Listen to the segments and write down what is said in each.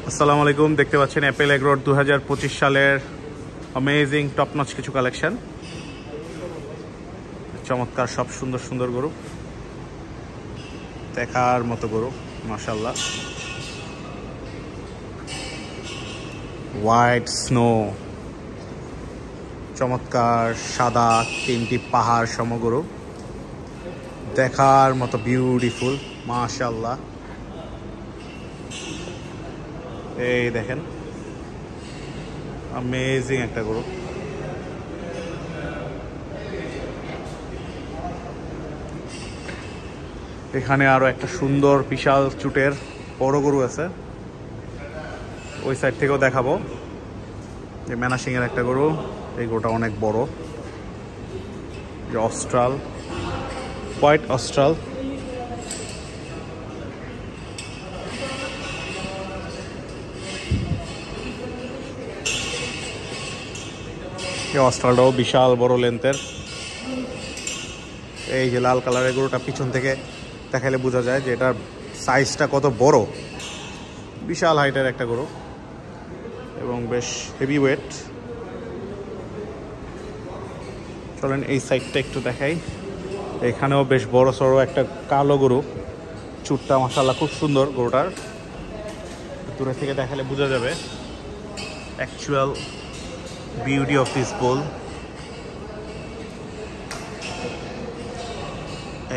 আসসালামু আলাইকুম, দেখতে পাচ্ছেন অ্যাপেল এগ্রোর 2025 সালের অ্যামেজিং টপ নচ কিছু কালেকশন। চমৎকার সব সুন্দর সুন্দর গরু, দেখার মতো গরু মাশাআল্লাহ। হোয়াইট স্নো, চমৎকার সাদা তিনটি পাহাড় সম গরু, দেখার মতো বিউটিফুল মাশাআল্লাহ। এই দেখেন অ্যামেজিং একটা গরু। এখানে আরো একটা সুন্দর বিশাল চুটের বড় গরু আছে, ওই সাইড থেকেও দেখাবো। এই ম্যানাসিং এর একটা গরু, এই গরুটা অনেক বড়, অস্ট্রাল, হোয়াইট অস্ট্রাল। এই অস্ট্রালটাও বিশাল বড় লেন্থের। এই যে লাল কালারের গরুটা পিছন থেকে দেখালে বোঝা যায় যে এটার সাইজটা কত বড়, বিশাল হাইটের একটা গরু এবং বেশ হেভি ওয়েট। চলেন এই সাইডটা একটু দেখাই। এখানেও বেশ বড় সড়ো একটা কালো গরু, চুটটা মাশাআল্লাহ খুব সুন্দর গরুটার। দূরে থেকে দেখালে বোঝা যাবে অ্যাকচুয়াল বিউটি অফ দিস বুল।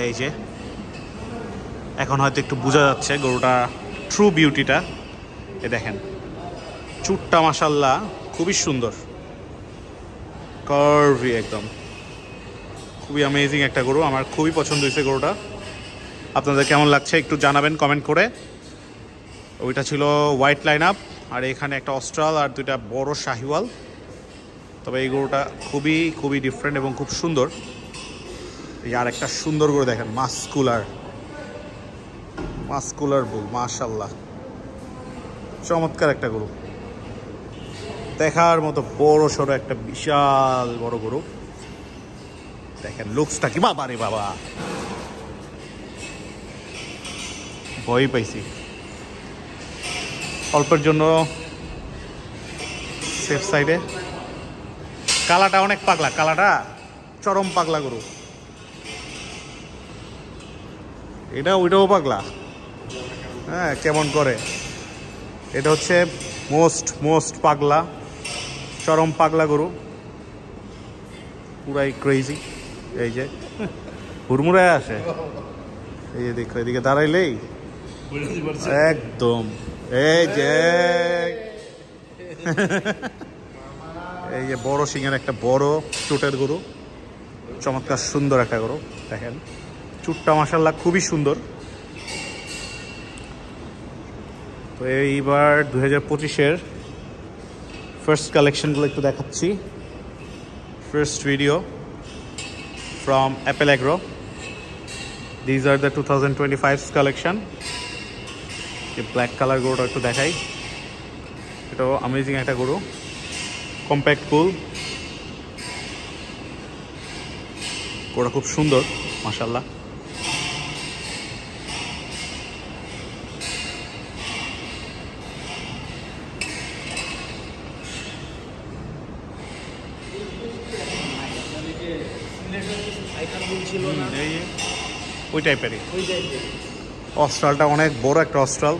এই যে এখন হয়তো একটু বোঝা যাচ্ছে গরুটা ট্রু বিউটিটা। এ দেখেন চুটটা মাশাআল্লাহ খুবই সুন্দর, কার্ভি একদম, খুবই অ্যামেজিং একটা গরু। আমার খুবই পছন্দ হয়েছে গরুটা। আপনাদের কেমন লাগছে একটু জানাবেন কমেন্ট করে। ওইটা ছিল হোয়াইট লাইন আপ, আর এখানে একটা অস্ট্রাল আর দুইটা বড় শাহিওয়াল। তবে এই গরুটা খুবই খুবই ডিফারেন্ট এবং খুব সুন্দর। আর একটা সুন্দর গরু দেখেন, মাস্কুলার বুল মাশাআল্লাহ, চমৎকার একটা গরু, দেখার মতো বড় সড়ো একটা বিশাল বড় গরু। দেখেন লুকসটা কি, বাবা রে বাবা, ভয় পাইছি। অল্পের জন্য সেফ সাইডে। কালাটা অনেক পাগলা, কালাটা চরম পাগলা গরু। এটা ওইটাও পাগলা, হ্যাঁ কেমন করে। এটা হচ্ছে মোস্ট পাগলা, চরম পাগলা গরু, পুরাই ক্রেজি। এই যে হুড়মুড়ায় আসে, এই যে দেখো এদিকে দাঁড়াইলেই একদম। এই যে এই যে বড় সিংহের একটা বড় চুটের গরু, চমৎকার সুন্দর একটা গরু। দেখেন চুটটা মাশাআল্লাহ খুবই সুন্দর। তো এইবার 2025-এর ফার্স্ট কালেকশনগুলো একটু দেখাচ্ছি। First video from Apple agro. These are the 2025 collection. এই ব্ল্যাক কালার গরুটা একটু দেখাই, এটাও অ্যামেজিং একটা গরু, কম্প্যাক্ট বুল। গরুটা খুব সুন্দর মাশাআল্লাহ। ওই টাইপেরই অস্ট্রালটা, অনেক বড় একটা অস্ট্রাল,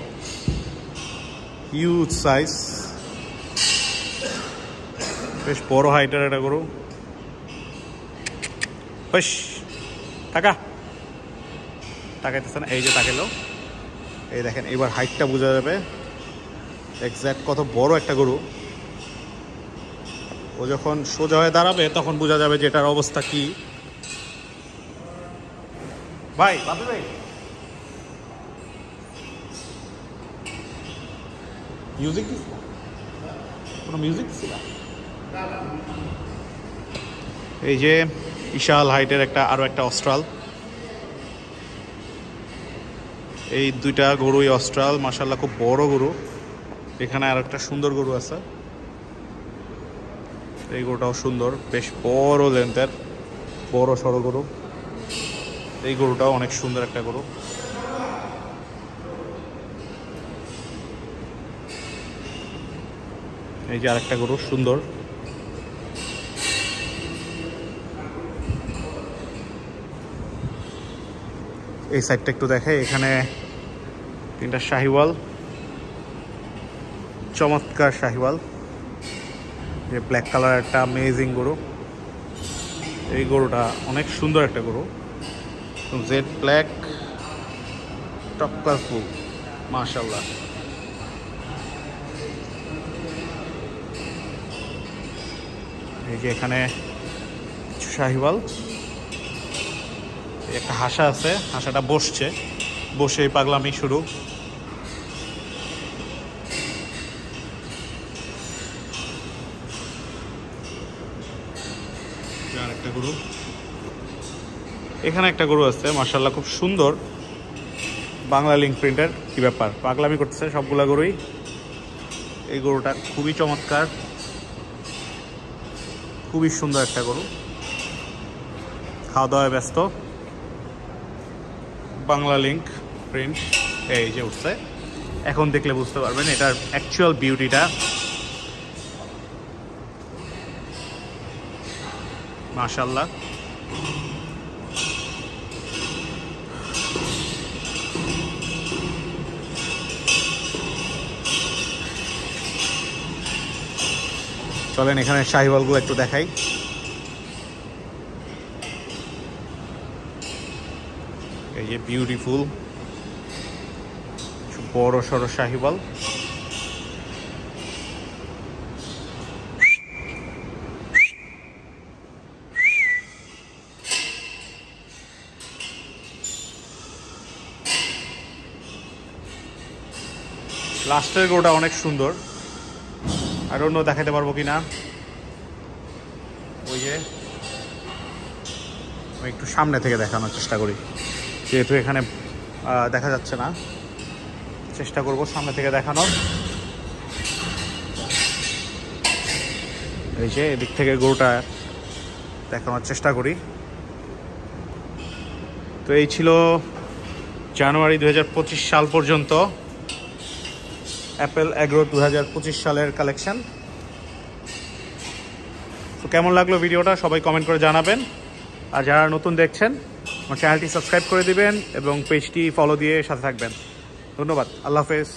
হিউজ সাইজ, বেশ বড় হাইটের একটা গরু। বেশ তাকাইতেছে না, এই যে তাকাইলো। এই দেখেন এবার হাইটটা বোঝা যাবে এক্স্যাক্ট কত বড় একটা গরু। ও যখন সোজা হয়ে দাঁড়াবে তখন বোঝা যাবে যে এটার অবস্থা কি। ভাই বাপি ভাই, মিউজিক কোনো মিউজিক ছিল। এই যে বিশাল হাইটের আরো একটা অস্ট্রাল। এই দুইটা গরুই অস্ট্রাল মাশাআল্লাহ, খুব বড় গরু। এখানে আর একটা সুন্দর গরু আছে, এই গরুটাও সুন্দর, বেশ বড় লেন্থের বড় সড়ো গরু। এই গরুটাও অনেক সুন্দর একটা গরু। এই যে আরেকটা গরু সুন্দর। এই সাইডটা একটু দেখে, এখানে 3টা শাহিওয়াল, চমৎকার শাহিওয়াল। যে ব্ল্যাক কালার একটা অ্যামেজিং গরু। এই গরুটা অনেক সুন্দর একটা গরু, জেড ব্ল্যাক, টপ ক্লাস বুক, মাশাআল্লাহ। এই যে এখানে কিছু শাহিওয়াল, একটা হাসা আছে, হাসাটা বসছে, বসেই পাগলামি শুরু। আরেকটা গরু, এখানে একটা গরু আছে মাশাআল্লাহ, খুব সুন্দর, বাংলা লিঙ্ক প্রিন্টের। কি ব্যাপার, পাগলামি করতেছে সবগুলা গরুই। এই গরুটা খুবই চমৎকার, খুবই সুন্দর একটা গরু, খাওয়া দাওয়ায় ব্যস্ত। বাংলা লিঙ্ক প্রিন্ট, এই যে উঠছে, এখন দেখলে বুঝতে পারবেন এটার অ্যাকচুয়াল বিউটিটা। মাশাআল্লাহ। চলেন এখানে শাহিওয়ালগুলো একটু দেখাই। এই যে বিউটিফুল বড় সড়ো শাহিওয়াল। লাস্টের গরুটা অনেক সুন্দর, আর অন্য দেখাতে পারবো কিনা, ওই যে আমি একটু সামনে থেকে দেখানোর চেষ্টা করি, যেহেতু এখানে দেখা যাচ্ছে না, চেষ্টা করব সামনে থেকে দেখানোর। এই যে এদিক থেকে গরুটা দেখানোর চেষ্টা করি। তো এই ছিল জানুয়ারি 2025 সাল পর্যন্ত অ্যাপেল অ্যাগ্রো 2025 সালের কালেকশন। তো কেমন লাগলো ভিডিওটা সবাই কমেন্ট করে জানাবেন, আর যারা নতুন দেখছেন আমার চ্যানেলটি সাবস্ক্রাইব করে দিবেন এবং পেজটি ফলো দিয়ে সাথে থাকবেন। ধন্যবাদ, আল্লাহ হাফেজ।